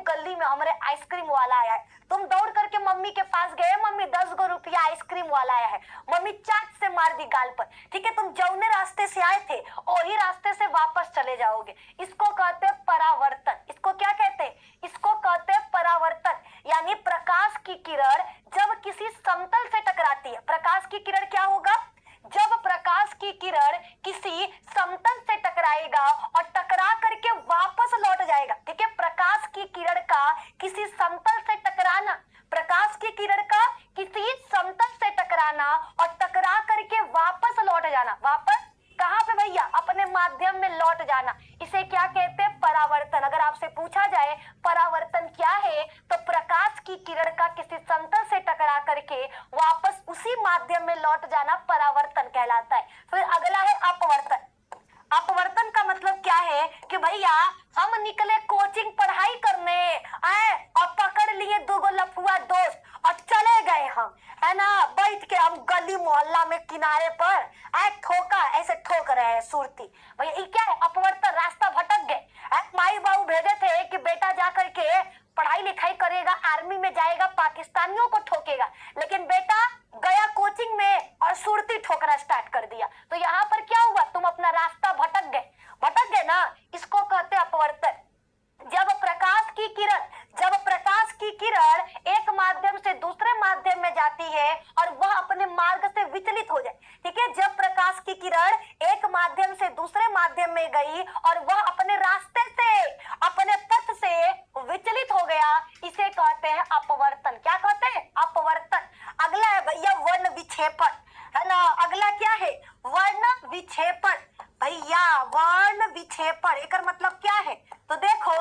गली में हमारे आइसक्रीम वाला आया है। तुम दौड़ करके मम्मी के पास गए, मम्मी 10 गो रुपया आइसक्रीम वाला आया है, मम्मी चाट से मार दी गाल पर। ठीक है, तुम जौने रास्ते से आए थे वही रास्ते से वापस चले जाओगे। इसको कहते हैं परावर्तन। इसको क्या कहते हैं? इसको कहते हैं परावर्तन। यानी प्रकाश की किरण जब किसी समतल से टकराती है, प्रकाश की किरण क्या होगा? जब प्रकाश की किरण किसी समतल से टकराएगा और टकरा करके वापस लौट जाएगा। ठीक है, प्रकाश की किरण का किसी समतल से टकराना, प्रकाश की किरण का किसी समतल से टकराना और टकरा करके वापस लौट जाना। वापस कहां पे भैया? अपने माध्यम में लौट जाना। इसे क्या कहते हैं? परावर्तन। अगर आपसे पूछा जाए परावर्तन क्या है, तो प्रकाश की किरण का किसी समतल से टकरा करके वापस उसी माध्यम में लौट जाना परावर्तन कहलाता है। फिर अगला है अपवर्तन। अपवर्तन का मतलब क्या है कि भैया हम निकले कोचिंग पढ़ाई करने आए और पकड़ लिए दो गो लफुआ दोस्त और चले गए हम, है ना, बैठ के हम गली मोहल्ला में किनारे पर आए ठोका, ऐसे ठोक रहे हैं सुरती। भैया ये क्या है? अपवर्तन। रास्ता भटक गए। माई बाबू भेजे थे कि बेटा जा करके पढ़ाई लिखाई करेगा, आर्मी में जाएगा, पाकिस्तानियों को ठोकेगा, लेकिन बेटा गया कोचिंग में और सुरती ठोकना स्टार्ट कर दिया। तो यहाँ पर क्या हुआ? तुम अपना रास्ता भटक गए ना। इसको कहते हैं अपवर्तन। जब प्रकाश की किरण एक माध्यम से दूसरे माध्यम में जाती है और वह अपने मार्ग से विचलित हो जाए। ठीक है, जब प्रकाश की किरण एक माध्यम से दूसरे माध्यम में गई और वह अपने रास्ते से, अपने पथ से विचलित हो गया, इसे कहते हैं अपवर्तन। क्या कहते हैं? अपवर्तन। अगला है भैया वर्ण विक्षेपण, है ना। अगला क्या है? वर्ण विक्षेपण। भैया वर्ण विक्षेपण एक मतलब क्या है? तो देखो,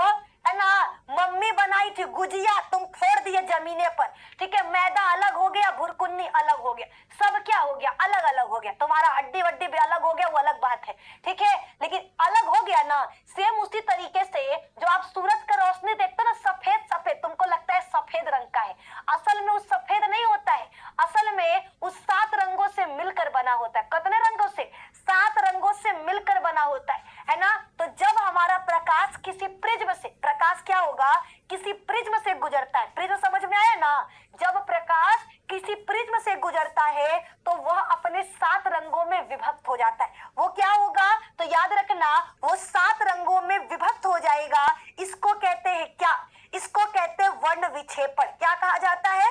है ना, मम्मी बनाई थी गुजिया, तुम फोड़ दिए जमीने पर। ठीक है, मैदा अलग हो गया, भुरकुन्नी अलग हो गया, सब क्या हो गया? अलग अलग हो गया। तुम्हारा हड्डी वड्डी भी अलग हो गया, वो अलग बात है। ठीक है, लेकिन अलग हो गया ना। सेम उसी तरीके से जो आप सूरज का रोशनी देखते हो ना, सफेद सफेद, तुमको लगता है सफेद रंग का है, असल में वो सफेद नहीं होता है। असल में उस 7 रंगों से मिलकर बना होता है। कितने रंगों से? 7 रंगों से मिलकर बना होता है ना। तो जब हमारा प्रकाश किसी प्रिज्म से, प्रकाश क्या होगा? किसी प्रिज्म से गुजरता है। प्रिज्म समझ में आया ना? जब प्रकाश किसी प्रिज्म से गुजरता है तो वह अपने 7 रंगों में विभक्त हो जाता है। वो क्या होगा? तो याद रखना, वो 7 रंगों में विभक्त हो जाएगा। इसको कहते हैं क्या? इसको कहते हैं वर्ण विक्षेपण। क्या कहा जाता है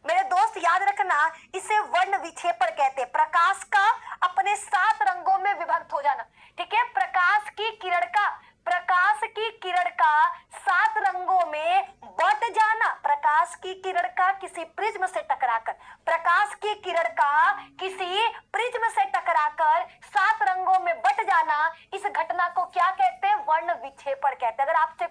मेरे दोस्त? याद रखना, इसे वर्ण विक्षेपण कहते हैं। प्रकाश का अपने 7 रंगों में विभक्त हो जाना। ठीक है, प्रकाश की किरण का 7 रंगों में बट जाना। प्रकाश की किरण का किसी प्रिज्म से टकराकर, प्रकाश की किरण का किसी प्रिज्म से टकराकर 7 रंगों में बट जाना, इस घटना को क्या कहते हैं? वर्ण विक्षेपण कहते हैं। अगर आपसे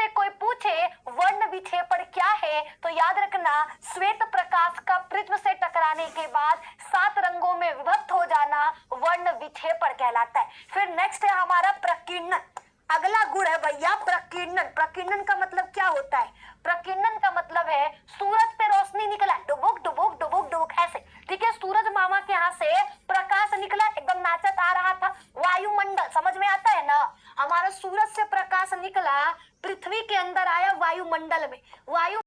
कोई पूछे वर्ण विक्षेपण क्या है, तो याद रखना, श्वेत प्रकाश का प्रिज्म से टकराने के बाद 7 रंगों में विभक्त हो जाना वर्ण विक्षेपण कहलाता है। फिर नेक्स्ट है हमारा प्रकीर्णन। अगला गुण है भैया प्रकीर्णन। प्रकीर्णन का मतलब क्या होता है? प्रकीर्णन का मतलब है सूरज पे रोशनी निकला,